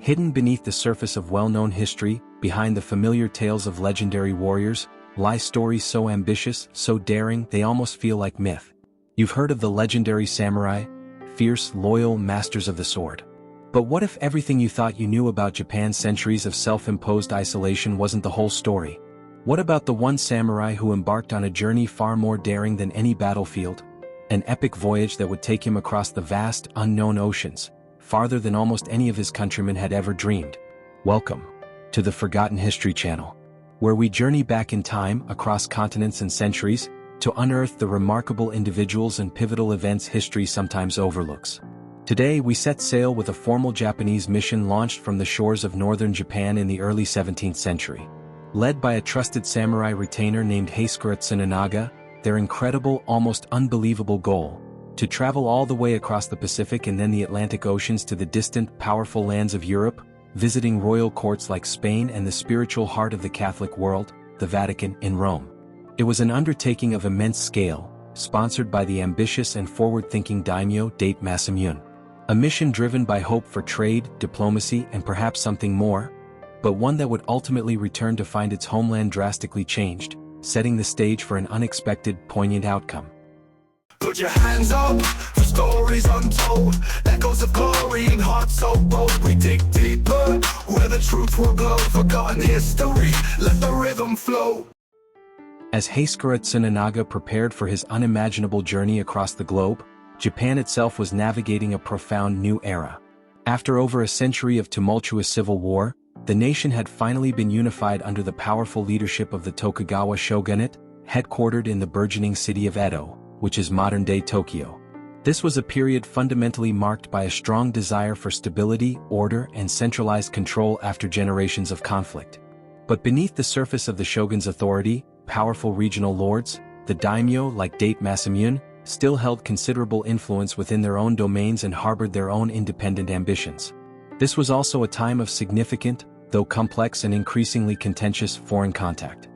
Hidden beneath the surface of well-known history, behind the familiar tales of legendary warriors, lie stories so ambitious, so daring, they almost feel like myth. You've heard of the legendary samurai, fierce, loyal masters of the sword. But what if everything you thought you knew about Japan's centuries of self-imposed isolation wasn't the whole story? What about the one samurai who embarked on a journey far more daring than any battlefield? An epic voyage that would take him across the vast, unknown oceans, farther than almost any of his countrymen had ever dreamed. Welcome to the Forgotten History Channel, where we journey back in time, across continents and centuries, to unearth the remarkable individuals and pivotal events history sometimes overlooks. Today we set sail with a formal Japanese mission launched from the shores of northern Japan in the early 17th century. Led by a trusted samurai retainer named Hasekura Tsunenaga, their incredible, almost unbelievable goal, to travel all the way across the Pacific and then the Atlantic Oceans to the distant, powerful lands of Europe, visiting royal courts like Spain and the spiritual heart of the Catholic world, the Vatican, in Rome. It was an undertaking of immense scale, sponsored by the ambitious and forward-thinking daimyo Date Masamune. A mission driven by hope for trade, diplomacy, and perhaps something more, but one that would ultimately return to find its homeland drastically changed, setting the stage for an unexpected, poignant outcome. Put your hands up for stories untold, echoes of glory and hearts so bold. We dig deeper where the truth will glow. Forgotten history, let the rhythm flow. As Hasekura Tsunenaga prepared for his unimaginable journey across the globe, Japan itself was navigating a profound new era. After over a century of tumultuous civil war, the nation had finally been unified under the powerful leadership of the Tokugawa shogunate, headquartered in the burgeoning city of Edo, which is modern-day Tokyo. This was a period fundamentally marked by a strong desire for stability, order, and centralized control after generations of conflict. But beneath the surface of the shogun's authority, powerful regional lords, the daimyo like Date Masamune, still held considerable influence within their own domains and harbored their own independent ambitions. This was also a time of significant, though complex and increasingly contentious, foreign contact.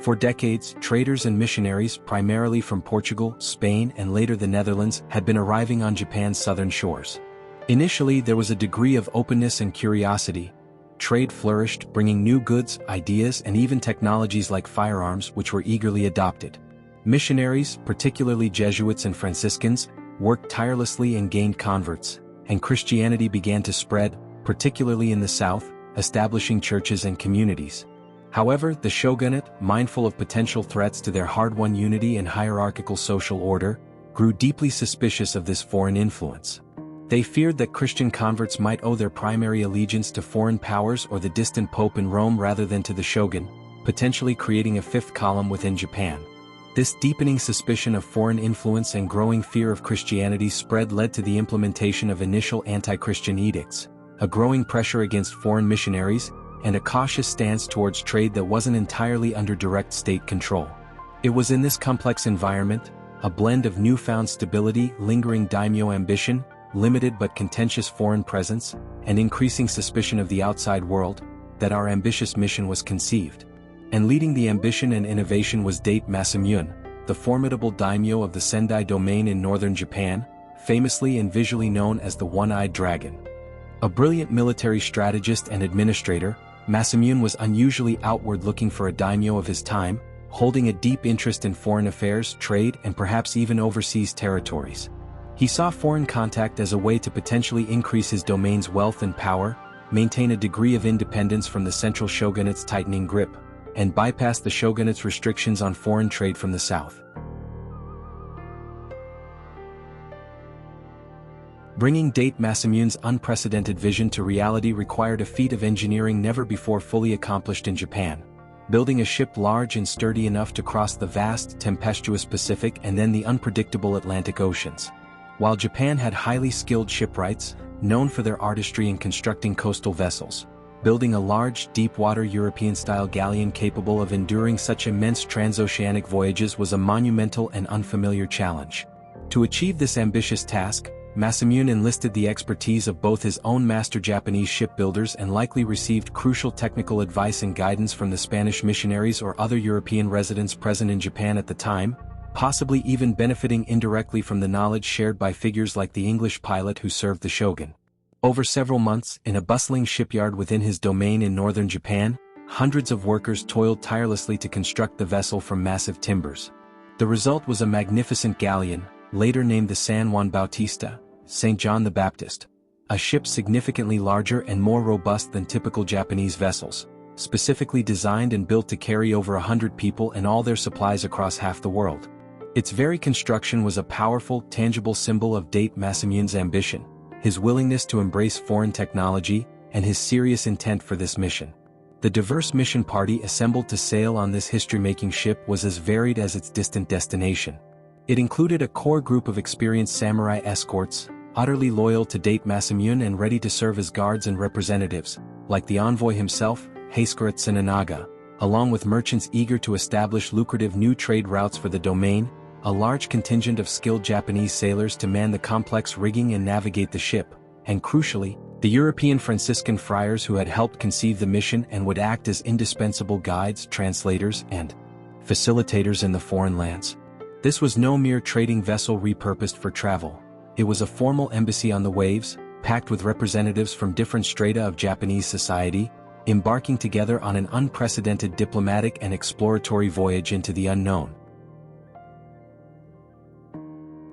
For decades, traders and missionaries, primarily from Portugal, Spain, and later the Netherlands, had been arriving on Japan's southern shores. Initially, there was a degree of openness and curiosity. Trade flourished, bringing new goods, ideas, and even technologies like firearms, which were eagerly adopted. Missionaries, particularly Jesuits and Franciscans, worked tirelessly and gained converts, and Christianity began to spread, particularly in the south, establishing churches and communities. However, the shogunate, mindful of potential threats to their hard-won unity and hierarchical social order, grew deeply suspicious of this foreign influence. They feared that Christian converts might owe their primary allegiance to foreign powers or the distant pope in Rome rather than to the shogun, potentially creating a fifth column within Japan. This deepening suspicion of foreign influence and growing fear of Christianity's spread led to the implementation of initial anti-Christian edicts, a growing pressure against foreign missionaries, and a cautious stance towards trade that wasn't entirely under direct state control. It was in this complex environment, a blend of newfound stability, lingering daimyo ambition, limited but contentious foreign presence, and increasing suspicion of the outside world, that our ambitious mission was conceived. And leading the ambition and innovation was Date Masamune, the formidable daimyo of the Sendai domain in northern Japan, famously and visually known as the One-Eyed Dragon. A brilliant military strategist and administrator, Masamune was unusually outward-looking for a daimyo of his time, holding a deep interest in foreign affairs, trade, and perhaps even overseas territories. He saw foreign contact as a way to potentially increase his domain's wealth and power, maintain a degree of independence from the central shogunate's tightening grip, and bypass the shogunate's restrictions on foreign trade from the south. Bringing Date Masamune's unprecedented vision to reality required a feat of engineering never before fully accomplished in Japan. Building a ship large and sturdy enough to cross the vast, tempestuous Pacific and then the unpredictable Atlantic Oceans. While Japan had highly skilled shipwrights, known for their artistry in constructing coastal vessels, building a large, deep-water European-style galleon capable of enduring such immense transoceanic voyages was a monumental and unfamiliar challenge. To achieve this ambitious task, Masamune enlisted the expertise of both his own master Japanese shipbuilders and likely received crucial technical advice and guidance from the Spanish missionaries or other European residents present in Japan at the time, possibly even benefiting indirectly from the knowledge shared by figures like the English pilot who served the shogun. Over several months, in a bustling shipyard within his domain in northern Japan, hundreds of workers toiled tirelessly to construct the vessel from massive timbers. The result was a magnificent galleon, later named the San Juan Bautista, St. John the Baptist, a ship significantly larger and more robust than typical Japanese vessels, specifically designed and built to carry over 100 people and all their supplies across half the world. Its very construction was a powerful, tangible symbol of Date Masamune's ambition, his willingness to embrace foreign technology, and his serious intent for this mission. The diverse mission party assembled to sail on this history-making ship was as varied as its distant destination. It included a core group of experienced samurai escorts, utterly loyal to Date Masamune and ready to serve as guards and representatives, like the envoy himself, Hasekura Tsunenaga, along with merchants eager to establish lucrative new trade routes for the domain, a large contingent of skilled Japanese sailors to man the complex rigging and navigate the ship, and crucially, the European Franciscan friars who had helped conceive the mission and would act as indispensable guides, translators, and facilitators in the foreign lands. This was no mere trading vessel repurposed for travel. It was a formal embassy on the waves, packed with representatives from different strata of Japanese society, embarking together on an unprecedented diplomatic and exploratory voyage into the unknown.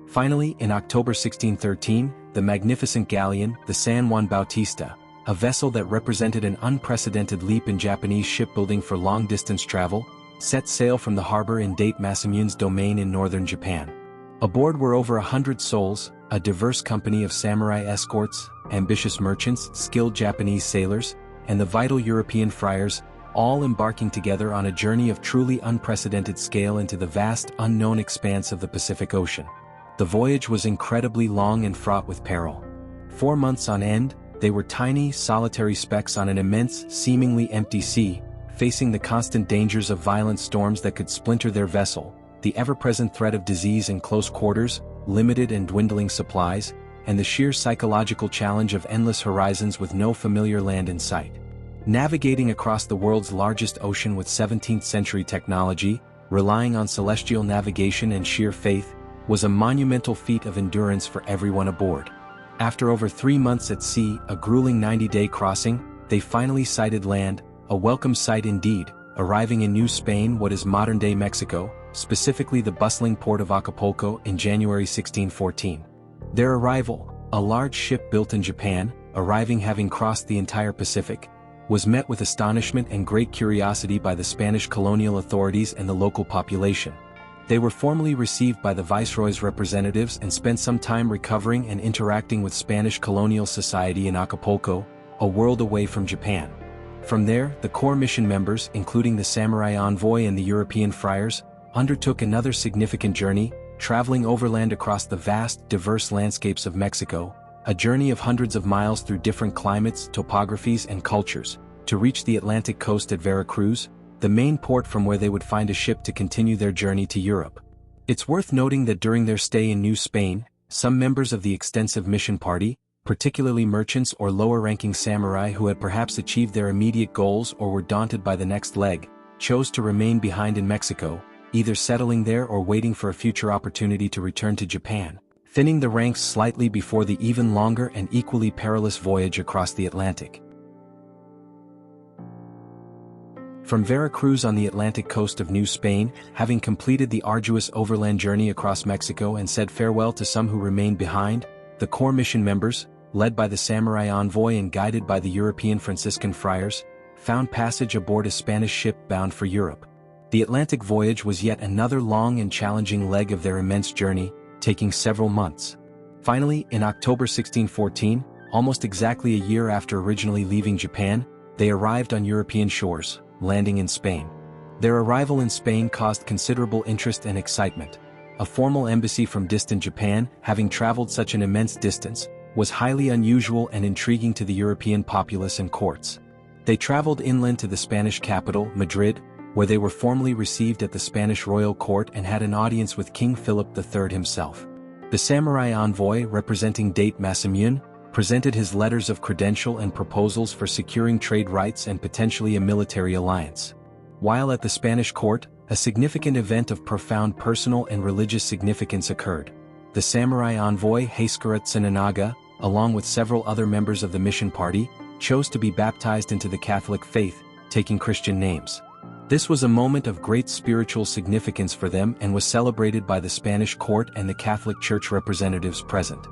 Finally, in October 1613, the magnificent galleon, the San Juan Bautista, a vessel that represented an unprecedented leap in Japanese shipbuilding for long-distance travel, set sail from the harbor in Date Masamune's domain in northern Japan. Aboard were over 100 souls, a diverse company of samurai escorts, ambitious merchants, skilled Japanese sailors, and the vital European friars, all embarking together on a journey of truly unprecedented scale into the vast, unknown expanse of the Pacific Ocean. The voyage was incredibly long and fraught with peril. 4 months on end, they were tiny, solitary specks on an immense, seemingly empty sea, facing the constant dangers of violent storms that could splinter their vessel, the ever-present threat of disease in close quarters, limited and dwindling supplies, and the sheer psychological challenge of endless horizons with no familiar land in sight. Navigating across the world's largest ocean with 17th-century technology, relying on celestial navigation and sheer faith, was a monumental feat of endurance for everyone aboard. After over 3 months at sea, a grueling 90-day crossing, they finally sighted land, a welcome sight indeed, arriving in New Spain, what is modern-day Mexico, specifically the bustling port of Acapulco, in January 1614. Their arrival, a large ship built in Japan, arriving having crossed the entire Pacific, was met with astonishment and great curiosity by the Spanish colonial authorities and the local population. They were formally received by the Viceroy's representatives and spent some time recovering and interacting with Spanish colonial society in Acapulco, a world away from Japan. From there, the core mission members, including the samurai envoy and the European friars, undertook another significant journey, traveling overland across the vast, diverse landscapes of Mexico, a journey of hundreds of miles through different climates, topographies, and cultures, to reach the Atlantic coast at Veracruz, the main port from where they would find a ship to continue their journey to Europe. It's worth noting that during their stay in New Spain, some members of the extensive mission party, particularly merchants or lower-ranking samurai who had perhaps achieved their immediate goals or were daunted by the next leg, chose to remain behind in Mexico, either settling there or waiting for a future opportunity to return to Japan, thinning the ranks slightly before the even longer and equally perilous voyage across the Atlantic. From Veracruz on the Atlantic coast of New Spain, having completed the arduous overland journey across Mexico and said farewell to some who remained behind, the core mission members, led by the samurai envoy and guided by the European Franciscan friars, found passage aboard a Spanish ship bound for Europe. The Atlantic voyage was yet another long and challenging leg of their immense journey, taking several months. Finally, in October 1614, almost exactly a year after originally leaving Japan, they arrived on European shores, landing in Spain. Their arrival in Spain caused considerable interest and excitement. A formal embassy from distant Japan, having traveled such an immense distance, was highly unusual and intriguing to the European populace and courts. They traveled inland to the Spanish capital, Madrid, where they were formally received at the Spanish royal court and had an audience with King Philip III himself. The samurai envoy, representing Date Masamune, presented his letters of credential and proposals for securing trade rights and potentially a military alliance. While at the Spanish court, a significant event of profound personal and religious significance occurred. The samurai envoy Hasekura Tsunenaga, along with several other members of the mission party, chose to be baptized into the Catholic faith, taking Christian names. This was a moment of great spiritual significance for them and was celebrated by the Spanish court and the Catholic Church representatives present.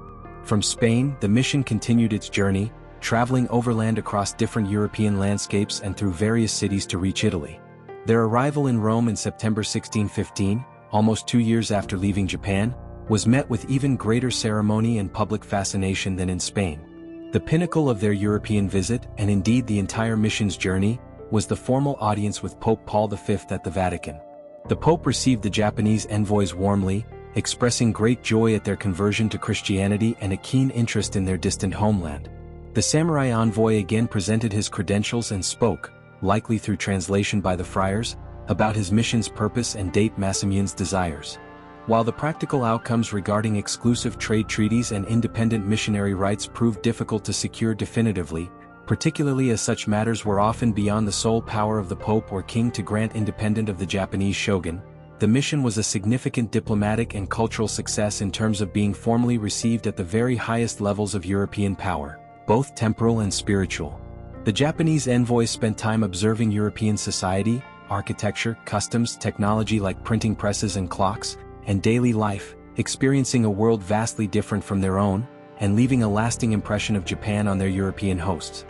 From Spain, the mission continued its journey, traveling overland across different European landscapes and through various cities to reach Italy. Their arrival in Rome in September 1615, almost 2 years after leaving Japan, was met with even greater ceremony and public fascination than in Spain. The pinnacle of their European visit, and indeed the entire mission's journey, was the formal audience with Pope Paul V at the Vatican. The Pope received the Japanese envoys warmly, expressing great joy at their conversion to Christianity and a keen interest in their distant homeland. The samurai envoy again presented his credentials and spoke, likely through translation by the friars, about his mission's purpose and Date Masamune's desires. While the practical outcomes regarding exclusive trade treaties and independent missionary rights proved difficult to secure definitively, particularly as such matters were often beyond the sole power of the Pope or King to grant independent of the Japanese shogun, the mission was a significant diplomatic and cultural success in terms of being formally received at the very highest levels of European power, both temporal and spiritual. The Japanese envoys spent time observing European society, architecture, customs, technology like printing presses and clocks, and daily life, experiencing a world vastly different from their own, and leaving a lasting impression of Japan on their European hosts.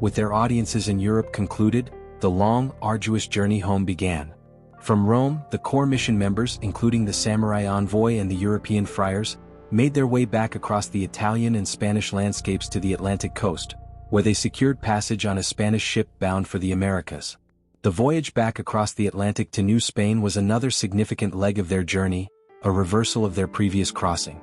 With their audiences in Europe concluded, the long, arduous journey home began. From Rome, the core mission members, including the samurai envoy and the European friars, made their way back across the Italian and Spanish landscapes to the Atlantic coast, where they secured passage on a Spanish ship bound for the Americas. The voyage back across the Atlantic to New Spain was another significant leg of their journey, a reversal of their previous crossing.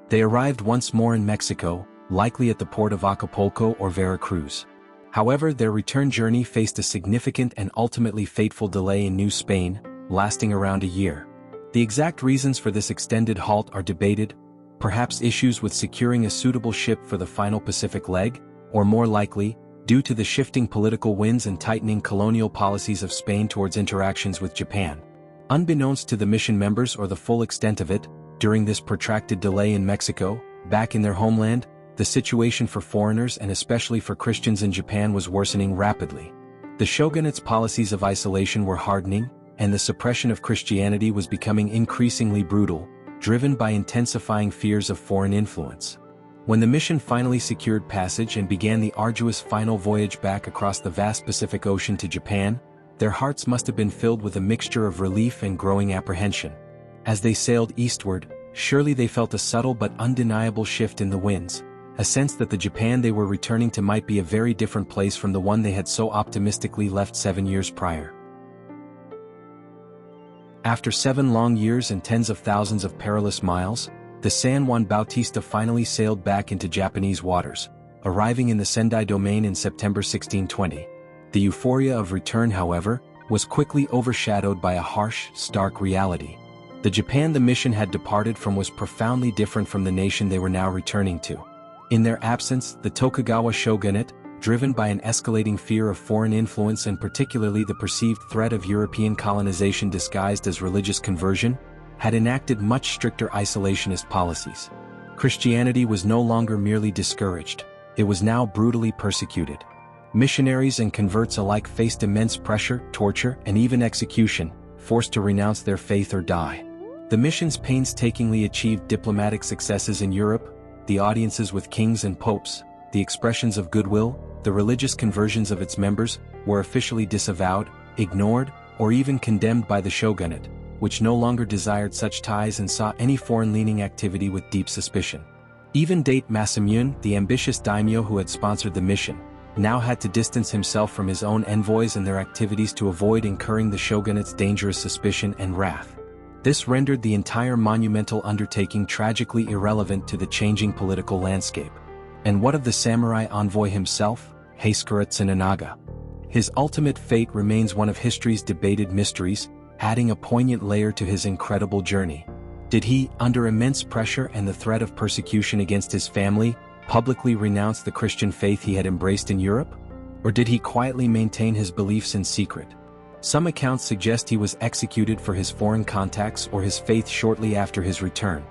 They arrived once more in Mexico, likely at the port of Acapulco or Veracruz. However, their return journey faced a significant and ultimately fateful delay in New Spain, lasting around a year. The exact reasons for this extended halt are debated, perhaps issues with securing a suitable ship for the final Pacific leg, or more likely, due to the shifting political winds and tightening colonial policies of Spain towards interactions with Japan. Unbeknownst to the mission members or the full extent of it, during this protracted delay in Mexico, back in their homeland, the situation for foreigners and especially for Christians in Japan was worsening rapidly. The shogunate's policies of isolation were hardening, and the suppression of Christianity was becoming increasingly brutal, driven by intensifying fears of foreign influence. When the mission finally secured passage and began the arduous final voyage back across the vast Pacific Ocean to Japan, their hearts must have been filled with a mixture of relief and growing apprehension. As they sailed eastward, surely they felt a subtle but undeniable shift in the winds, a sense that the Japan they were returning to might be a very different place from the one they had so optimistically left 7 years prior. After 7 long years and tens of thousands of perilous miles, the San Juan Bautista finally sailed back into Japanese waters, arriving in the Sendai domain in September 1620. The euphoria of return, however, was quickly overshadowed by a harsh, stark reality. The Japan the mission had departed from was profoundly different from the nation they were now returning to. In their absence, the Tokugawa shogunate, driven by an escalating fear of foreign influence and particularly the perceived threat of European colonization disguised as religious conversion, had enacted much stricter isolationist policies. Christianity was no longer merely discouraged, it was now brutally persecuted. Missionaries and converts alike faced immense pressure, torture, and even execution, forced to renounce their faith or die. The missions painstakingly achieved diplomatic successes in Europe, the audiences with kings and popes, the expressions of goodwill, the religious conversions of its members, were officially disavowed, ignored, or even condemned by the shogunate, which no longer desired such ties and saw any foreign-leaning activity with deep suspicion. Even Date Masamune, the ambitious daimyo who had sponsored the mission, now had to distance himself from his own envoys and their activities to avoid incurring the shogunate's dangerous suspicion and wrath. This rendered the entire monumental undertaking tragically irrelevant to the changing political landscape. And what of the samurai envoy himself, Hasekura Tsunenaga? His ultimate fate remains one of history's debated mysteries, adding a poignant layer to his incredible journey. Did he, under immense pressure and the threat of persecution against his family, publicly renounce the Christian faith he had embraced in Europe? Or did he quietly maintain his beliefs in secret? Some accounts suggest he was executed for his foreign contacts or his faith shortly after his return,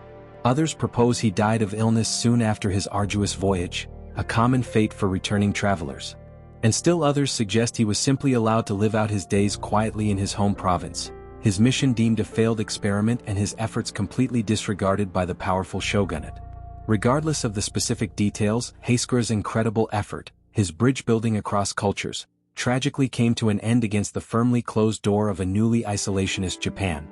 Others propose he died of illness soon after his arduous voyage, a common fate for returning travelers. And still others suggest he was simply allowed to live out his days quietly in his home province, his mission deemed a failed experiment and his efforts completely disregarded by the powerful shogunate. Regardless of the specific details, Hasekura's incredible effort, his bridge building across cultures, tragically came to an end against the firmly closed door of a newly isolationist Japan.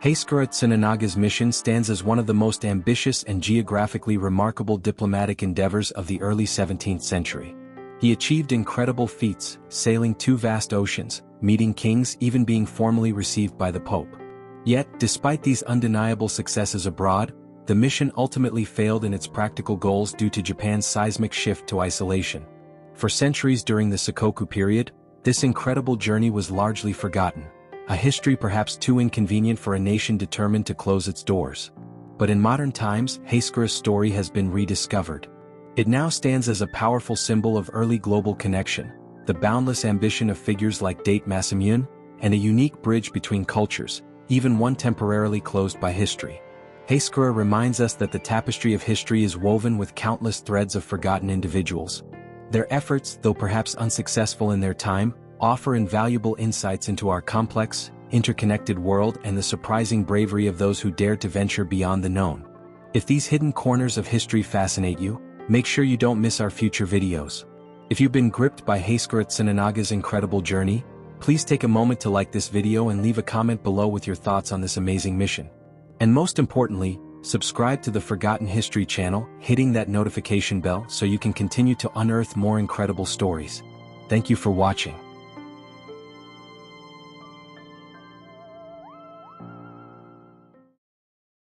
Hasekura Tsunenaga's mission stands as one of the most ambitious and geographically remarkable diplomatic endeavors of the early 17th century. He achieved incredible feats, sailing 2 vast oceans, meeting kings, even being formally received by the Pope. Yet, despite these undeniable successes abroad, the mission ultimately failed in its practical goals due to Japan's seismic shift to isolation. For centuries during the Sakoku period, this incredible journey was largely forgotten, a history perhaps too inconvenient for a nation determined to close its doors. But in modern times, Hasekura's story has been rediscovered. It now stands as a powerful symbol of early global connection, the boundless ambition of figures like Masamune, and a unique bridge between cultures, even one temporarily closed by history. Hasekura reminds us that the tapestry of history is woven with countless threads of forgotten individuals. Their efforts, though perhaps unsuccessful in their time, offer invaluable insights into our complex, interconnected world and the surprising bravery of those who dare to venture beyond the known. If these hidden corners of history fascinate you, make sure you don't miss our future videos. If you've been gripped by Hasekura Tsunenaga's incredible journey, please take a moment to like this video and leave a comment below with your thoughts on this amazing mission. And most importantly, subscribe to the Forgotten History channel, hitting that notification bell so you can continue to unearth more incredible stories. Thank you for watching.